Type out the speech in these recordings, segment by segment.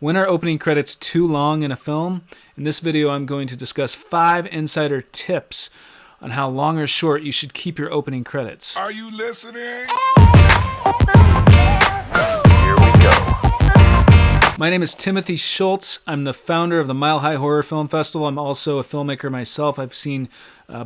When are opening credits too long in a film? In this video, I'm going to discuss 5 insider tips on how long or short you should keep your opening credits. Are you listening? Here we go. My name is Timothy Schultz. I'm the founder of the Mile High Horror Film Festival. I'm also a filmmaker myself. I've seen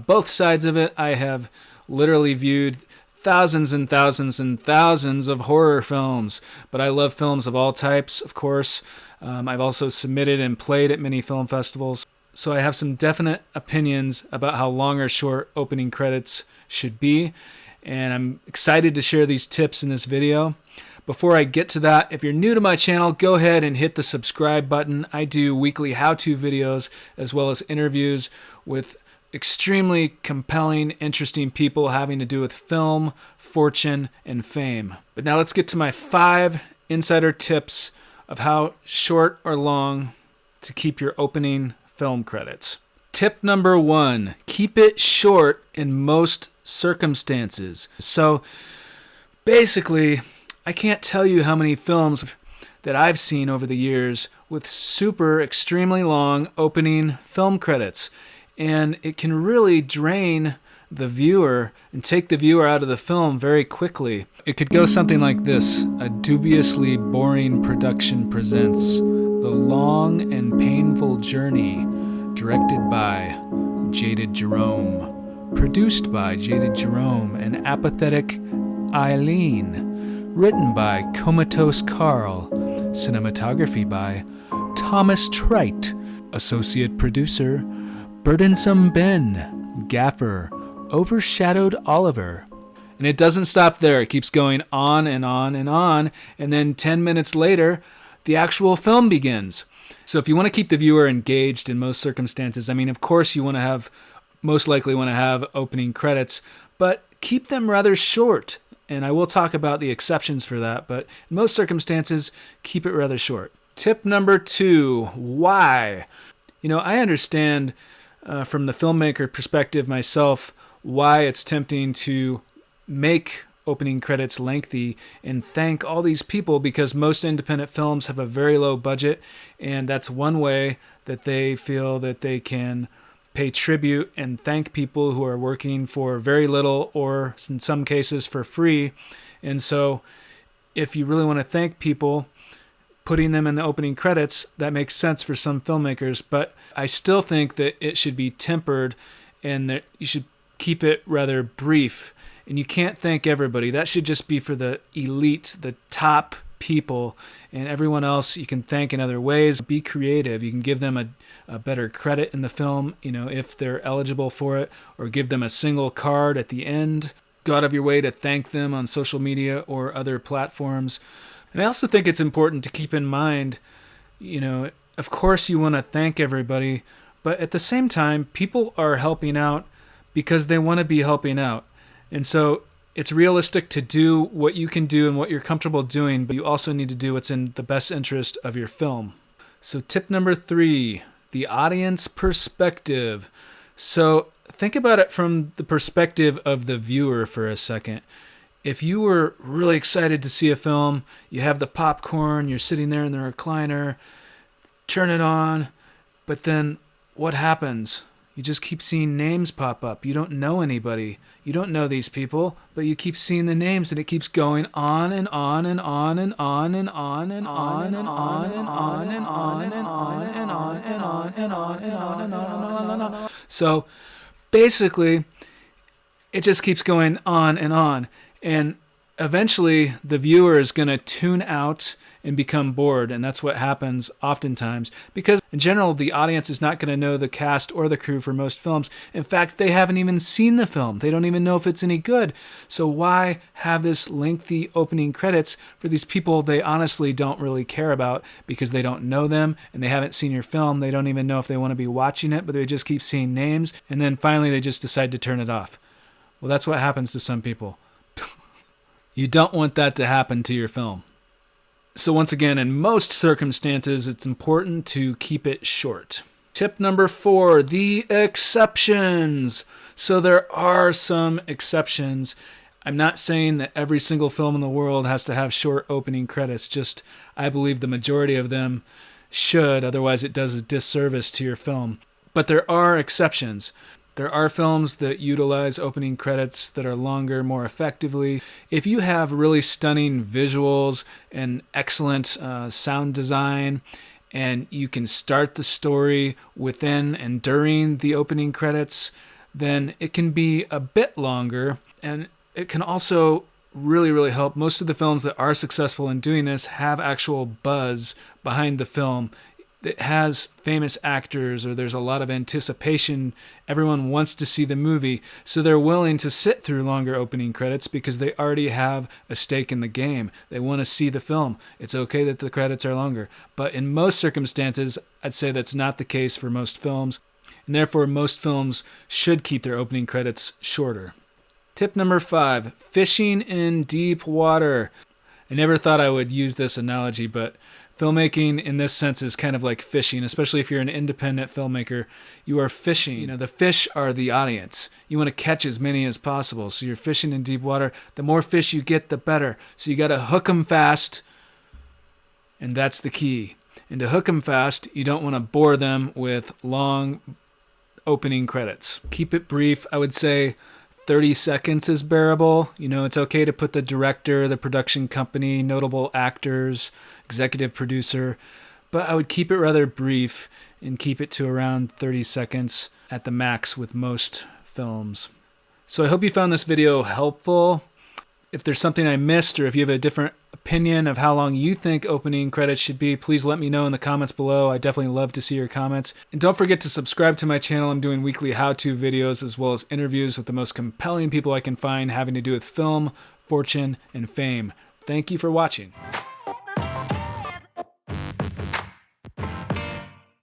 both sides of it. I have literally viewed thousands and thousands and thousands of horror films, but I love films of all types, of course. I've also submitted and played at many film festivals, so I have some definite opinions about how long or short opening credits should be, and I'm excited to share these tips in this video. Before I get to that, if you're new to my channel, go ahead and hit the subscribe button. I do weekly how-to videos as well as interviews with extremely compelling, interesting people having to do with film, fortune, and fame. But now let's get to my 5 insider tips of how short or long to keep your opening film credits. Tip number 1, keep it short in most circumstances. So basically, I can't tell you how many films that I've seen over the years with super extremely long opening film credits. And it can really drain the viewer and take the viewer out of the film very quickly. It could go something like this. A dubiously boring production presents The Long and Painful Journey, directed by Jaded Jerome, produced by Jaded Jerome and apathetic Eileen, written by Comatose Carl, cinematography by Thomas Trite, associate producer Burdensome Ben, gaffer, overshadowed Oliver. And it doesn't stop there. It keeps going on and on and on. And then 10 minutes later, the actual film begins. So if you want to keep the viewer engaged in most circumstances, I mean, of course you most likely want to have opening credits, but keep them rather short. And I will talk about the exceptions for that, but in most circumstances, keep it rather short. Tip number 2, why? I understand from the filmmaker perspective myself, why it's tempting to make opening credits lengthy and thank all these people, because most independent films have a very low budget, and that's one way that they feel that they can pay tribute and thank people who are working for very little, or in some cases for free. And so if you really want to thank people, putting them in the opening credits, that makes sense for some filmmakers, but I still think that it should be tempered and that you should keep it rather brief. And you can't thank everybody. That should just be for the elite, the top people, and everyone else you can thank in other ways. Be creative. You can give them a better credit in the film, if they're eligible for it, or give them a single card at the end. Go out of your way to thank them on social media or other platforms. And I also think it's important to keep in mind, of course you want to thank everybody, but at the same time, people are helping out because they want to be helping out. And so it's realistic to do what you can do and what you're comfortable doing, but you also need to do what's in the best interest of your film. So tip number 3, the audience perspective. So think about it from the perspective of the viewer for a second. If you were really excited to see a film, you have the popcorn, you're sitting there in the recliner, turn it on, but then what happens? You just keep seeing names pop up. You don't know anybody. You don't know these people, but you keep seeing the names, and it keeps going on and on and on and on and on and on and on and on and on and on and on and on and on and on and on and on. So basically, it just keeps going on and on. And eventually, the viewer is going to tune out and become bored, and that's what happens oftentimes. Because in general, the audience is not going to know the cast or the crew for most films. In fact, they haven't even seen the film. They don't even know if it's any good. So why have this lengthy opening credits for these people they honestly don't really care about, because they don't know them and they haven't seen your film. They don't even know if they want to be watching it, but they just keep seeing names, and then finally they just decide to turn it off. Well, that's what happens to some people. You don't want that to happen to your film. So once again, in most circumstances, it's important to keep it short. Tip number 4, the exceptions. So there are some exceptions. I'm not saying that every single film in the world has to have short opening credits, just I believe the majority of them should, otherwise it does a disservice to your film. But there are exceptions. There are films that utilize opening credits that are longer more effectively. If you have really stunning visuals and excellent sound design, and you can start the story within and during the opening credits, then it can be a bit longer, and it can also really help. Most of the films that are successful in doing this have actual buzz behind the film. It has famous actors, or there's a lot of anticipation. Everyone wants to see the movie, so they're willing to sit through longer opening credits because they already have a stake in the game. They want to see the film. It's okay that the credits are longer. But in most circumstances, I'd say that's not the case for most films, and therefore most films should keep their opening credits shorter. Tip number 5, fishing in deep water. I never thought I would use this analogy, but filmmaking in this sense is kind of like fishing, especially if you're an independent filmmaker. You are fishing. The fish are the audience. You want to catch as many as possible. So you're fishing in deep water. The more fish you get, the better. So you got to hook them fast, and that's the key. And to hook them fast, you don't want to bore them with long opening credits. Keep it brief. I would say 30 seconds is bearable. It's okay to put the director, the production company, notable actors, executive producer, but I would keep it rather brief and keep it to around 30 seconds at the max with most films. So I hope you found this video helpful. If there's something I missed, or if you have a different opinion of how long you think opening credits should be, please let me know in the comments below. I definitely love to see your comments. And don't forget to subscribe to my channel. I'm doing weekly how-to videos as well as interviews with the most compelling people I can find having to do with film, fortune, and fame. Thank you for watching.